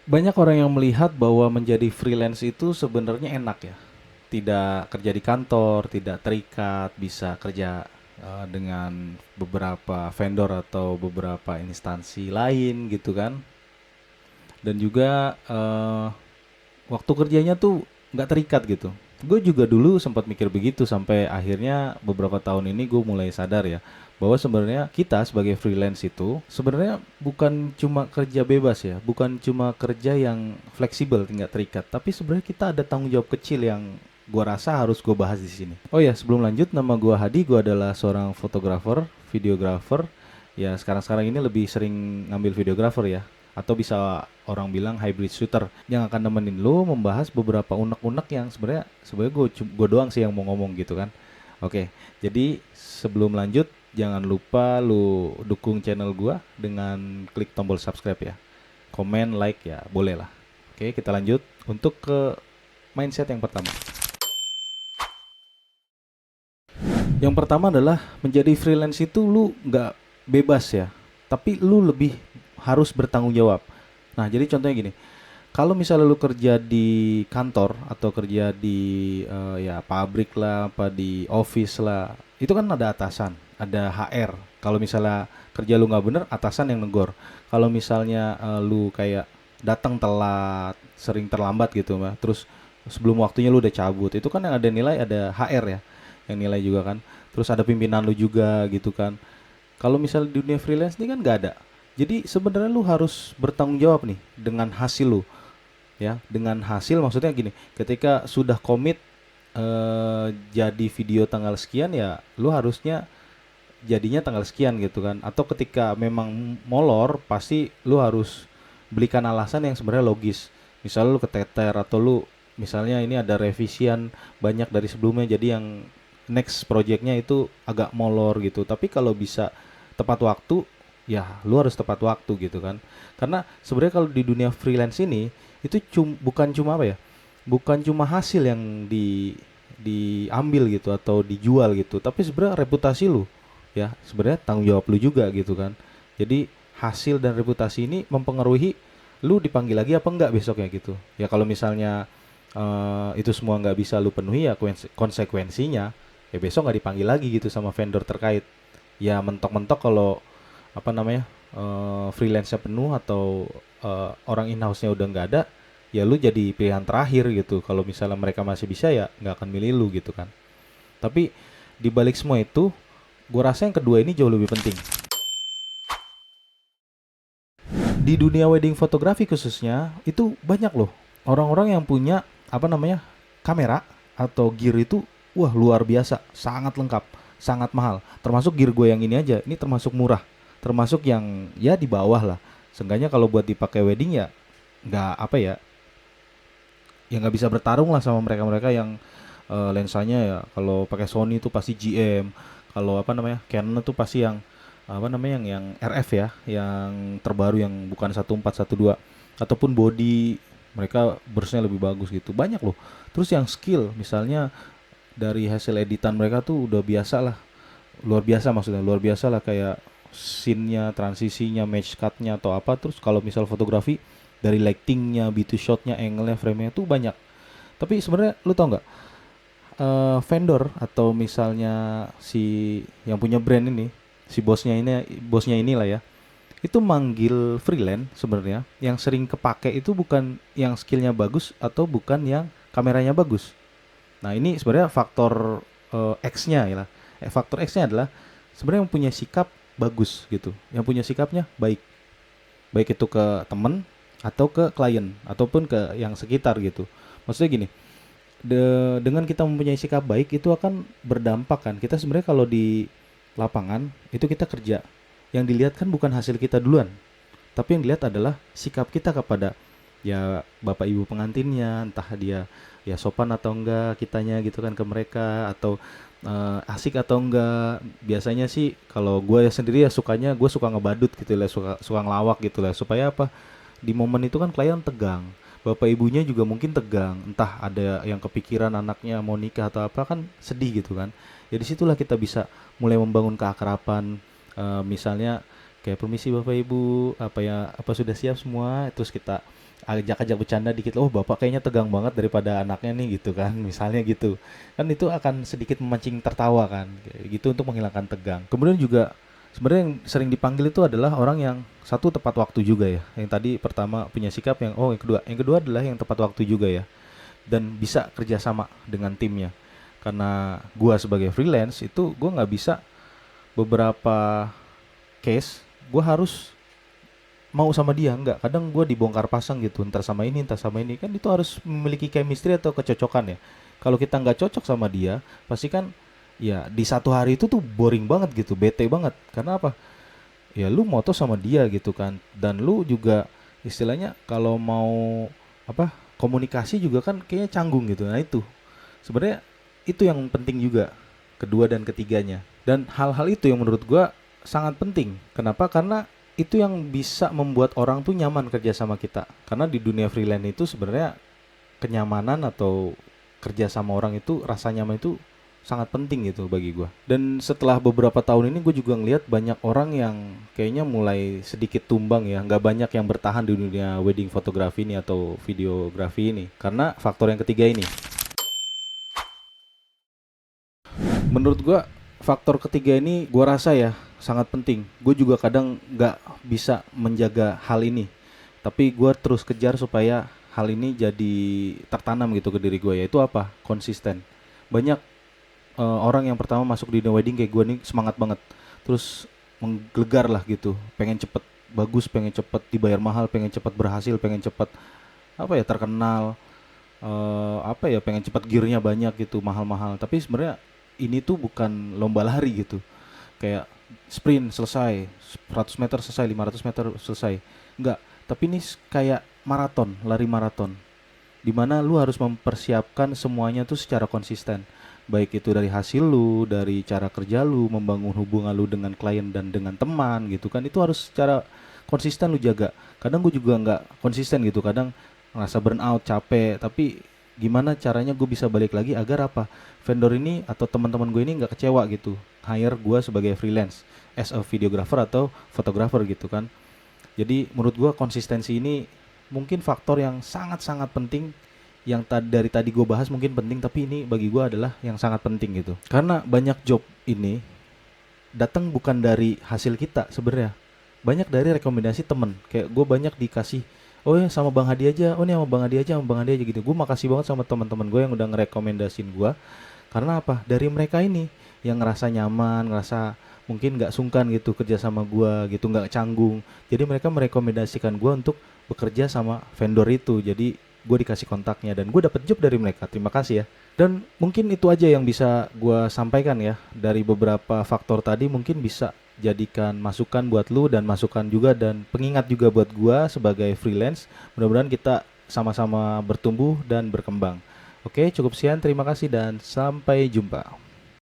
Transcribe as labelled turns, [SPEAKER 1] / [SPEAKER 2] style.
[SPEAKER 1] Banyak orang yang melihat bahwa menjadi freelance itu sebenarnya enak ya. Tidak kerja di kantor, tidak terikat, bisa kerja dengan beberapa vendor atau beberapa instansi lain gitu kan. Dan juga waktu kerjanya tuh nggak terikat gitu. Gue juga dulu sempat mikir begitu sampai akhirnya beberapa tahun ini gue mulai sadar ya bahwa sebenarnya kita sebagai freelance itu sebenarnya bukan cuma kerja bebas ya, bukan cuma kerja yang fleksibel tinggal terikat, tapi sebenarnya kita ada tanggung jawab kecil yang gua rasa harus gue bahas di sini. Oh ya, sebelum lanjut, nama gua Hadi, gua adalah seorang fotografer, videografer. Ya, sekarang-sekarang ini lebih sering ngambil videografer ya, atau bisa orang bilang hybrid shooter yang akan nemenin lu membahas beberapa unek-unek yang sebenarnya gue doang sih yang mau ngomong gitu kan. Oke, jadi sebelum lanjut jangan lupa lu dukung channel gua dengan klik tombol subscribe ya. Komen, like ya, boleh lah. Oke, kita lanjut untuk ke mindset yang pertama. Yang pertama adalah menjadi freelance itu lu nggak bebas ya, tapi lu lebih harus bertanggung jawab. Nah, jadi contohnya gini, kalau misalnya lu kerja di kantor atau kerja di ya pabrik lah, apa di office lah, itu kan ada atasan, ada HR. Kalau misalnya kerja lu nggak bener, atasan yang negor. Kalau misalnya lu kayak datang telat, sering terlambat gitu mah, terus sebelum waktunya lu udah cabut, itu kan yang ada nilai ada HR ya, yang nilai juga kan. Terus ada pimpinan lu juga gitu kan. Kalau misalnya di dunia freelance ini kan nggak ada. Jadi sebenarnya lu harus bertanggung jawab nih dengan hasil lu ya, dengan hasil maksudnya gini, ketika sudah komit jadi video tanggal sekian ya lu harusnya jadinya tanggal sekian gitu kan, atau ketika memang molor pasti lu harus belikan alasan yang sebenarnya logis, misalnya lu keteter atau lu misalnya ini ada revisian banyak dari sebelumnya jadi yang next projectnya itu agak molor gitu, tapi kalau bisa tepat waktu ya lu harus tepat waktu gitu kan, karena sebenarnya kalau di dunia freelance ini itu bukan cuma apa ya, bukan cuma hasil yang diambil gitu atau dijual gitu, tapi sebenarnya reputasi lu ya, sebenarnya tanggung jawab lu juga gitu kan. Jadi hasil dan reputasi ini mempengaruhi lu dipanggil lagi apa enggak besoknya gitu ya. Kalau misalnya itu semua nggak bisa lu penuhi ya, konsekuensinya ya besok nggak dipanggil lagi gitu sama vendor terkait. Ya mentok-mentok kalau apa namanya, freelance-nya penuh atau orang in-house-nya udah nggak ada, ya lu jadi pilihan terakhir gitu. Kalau misalnya mereka masih bisa ya nggak akan milih lu gitu kan. Tapi di balik semua itu, gue rasa yang kedua ini jauh lebih penting. Di dunia wedding fotografi khususnya itu banyak loh orang-orang yang punya apa namanya, kamera atau gear itu wah luar biasa, sangat lengkap, sangat mahal. Termasuk gear gue yang ini aja, ini termasuk murah, termasuk yang ya di bawah lah. Seenggaknya kalau buat dipakai wedding ya nggak apa ya, ya nggak bisa bertarung lah sama mereka-mereka yang lensanya ya kalau pakai Sony itu pasti GM, kalau apa namanya Canon itu pasti yang apa namanya yang RF ya, yang terbaru yang bukan 1412, ataupun body mereka burstnya lebih bagus gitu, banyak loh. Terus yang skill misalnya dari hasil editan mereka tuh udah biasa lah, luar biasa, maksudnya luar biasa lah, kayak scene-nya, transisinya, match cut-nya atau apa. Terus kalau misal fotografi dari lighting-nya, beauty shot-nya, angle-nya, frame-nya tuh banyak. Tapi sebenarnya lu tau nggak, vendor atau misalnya si yang punya brand ini, si bosnya inilah ya, itu manggil freelance sebenarnya yang sering kepake itu bukan yang skillnya bagus atau bukan yang kameranya bagus. Nah ini sebenarnya faktor X-nya ya lah. Faktor X-nya adalah sebenarnya yang punya sikap bagus gitu, yang punya sikapnya baik, baik itu ke temen atau ke klien ataupun ke yang sekitar gitu. Maksudnya gini, dengan kita mempunyai sikap baik itu akan berdampak kan. Kita sebenarnya kalau di lapangan itu kita kerja, yang dilihat kan bukan hasil kita duluan, tapi yang dilihat adalah sikap kita kepada ya bapak ibu pengantinnya, entah dia ya sopan atau enggak kitanya gitu kan ke mereka, atau asik atau enggak. Biasanya sih kalau gue sendiri ya sukanya, gue suka ngebadut gitu lah, suka suka ngelawak gitu lah, supaya apa, di momen itu kan klien tegang, bapak ibunya juga mungkin tegang, entah ada yang kepikiran anaknya mau nikah atau apa, kan sedih gitu kan. Ya disitulah kita bisa mulai membangun keakraban. Misalnya kayak permisi bapak ibu, apa ya, apa sudah siap semua, terus kita ajak-ajak bercanda dikit, oh bapak kayaknya tegang banget daripada anaknya nih gitu kan, misalnya gitu kan, itu akan sedikit memancing tertawa kan, kayak gitu untuk menghilangkan tegang. Kemudian juga sebenarnya yang sering dipanggil itu adalah orang yang satu tepat waktu juga ya, yang tadi pertama punya sikap yang, oh yang kedua adalah yang tepat waktu juga ya, dan bisa kerjasama dengan timnya. Karena gua sebagai freelance itu gua nggak bisa beberapa case gua harus mau sama dia, enggak, kadang gue dibongkar pasang gitu, entar sama ini kan, itu harus memiliki chemistry atau kecocokan ya. Kalau kita nggak cocok sama dia, pasti kan ya di satu hari itu tuh boring banget gitu, bete banget. Karena apa? Ya lu moto sama dia gitu kan, dan lu juga istilahnya kalau mau apa, komunikasi juga kan kayaknya canggung gitu. Nah itu sebenarnya itu yang penting juga, kedua dan ketiganya. Dan hal-hal itu yang menurut gua sangat penting. Kenapa? Karena itu yang bisa membuat orang tuh nyaman kerja sama kita. Karena di dunia freelance itu sebenarnya kenyamanan atau kerja sama orang itu, rasa nyaman itu sangat penting gitu bagi gua. Dan setelah beberapa tahun ini gue juga ngelihat banyak orang yang kayaknya mulai sedikit tumbang ya, nggak banyak yang bertahan di dunia wedding fotografi ini atau videografi ini, karena faktor yang ketiga ini. Menurut gua faktor ketiga ini gua rasa ya sangat penting. Gue juga kadang nggak bisa menjaga hal ini, tapi gua terus kejar supaya hal ini jadi tertanam gitu ke diri gue, yaitu apa? Konsisten. Banyak orang yang pertama masuk di dunia wedding kayak gue nih semangat banget, terus menggelegar lah gitu, pengen cepet bagus, pengen cepet dibayar mahal, pengen cepet berhasil, pengen cepet apa ya, terkenal, apa ya, pengen cepat gearnya banyak gitu, mahal-mahal. Tapi sebenarnya ini tuh bukan lomba lari gitu, kayak sprint selesai, 100 meter selesai, 500 meter selesai, enggak. Tapi ini kayak maraton, lari maraton, dimana lu harus mempersiapkan semuanya tuh secara konsisten, baik itu dari hasil lu, dari cara kerja lu, membangun hubungan lu dengan klien dan dengan teman gitu kan, itu harus secara konsisten lu jaga. Kadang gue juga nggak konsisten gitu, kadang ngerasa burnout, capek, tapi gimana caranya gue bisa balik lagi agar apa, vendor ini atau teman-teman gue ini nggak kecewa gitu hire gue sebagai freelance as a videographer atau fotografer gitu kan. Jadi menurut gue konsistensi ini mungkin faktor yang sangat-sangat penting, yang dari tadi gue bahas mungkin penting, tapi ini bagi gue adalah yang sangat penting gitu. Karena banyak job ini datang bukan dari hasil kita sebenarnya, banyak dari rekomendasi temen. Kayak gue banyak dikasih, oh ya sama Bang Hadi aja, oh ini sama Bang Hadi aja, sama Bang Hadi aja gitu. Gue makasih banget sama teman-teman gue yang udah ngerekomendasin gue. Karena apa? Dari mereka ini yang ngerasa nyaman, ngerasa mungkin nggak sungkan gitu kerja sama gua gitu, nggak canggung. Jadi mereka merekomendasikan gua untuk bekerja sama vendor itu. Jadi gue dikasih kontaknya dan gue dapet job dari mereka. Terima kasih ya. Dan mungkin itu aja yang bisa gua sampaikan ya, dari beberapa faktor tadi. Mungkin bisa jadikan masukan buat lu dan masukan juga dan pengingat juga buat gua sebagai freelance. Mudah-mudahan kita sama-sama bertumbuh dan berkembang. Oke, cukup sekian. Terima kasih dan sampai jumpa.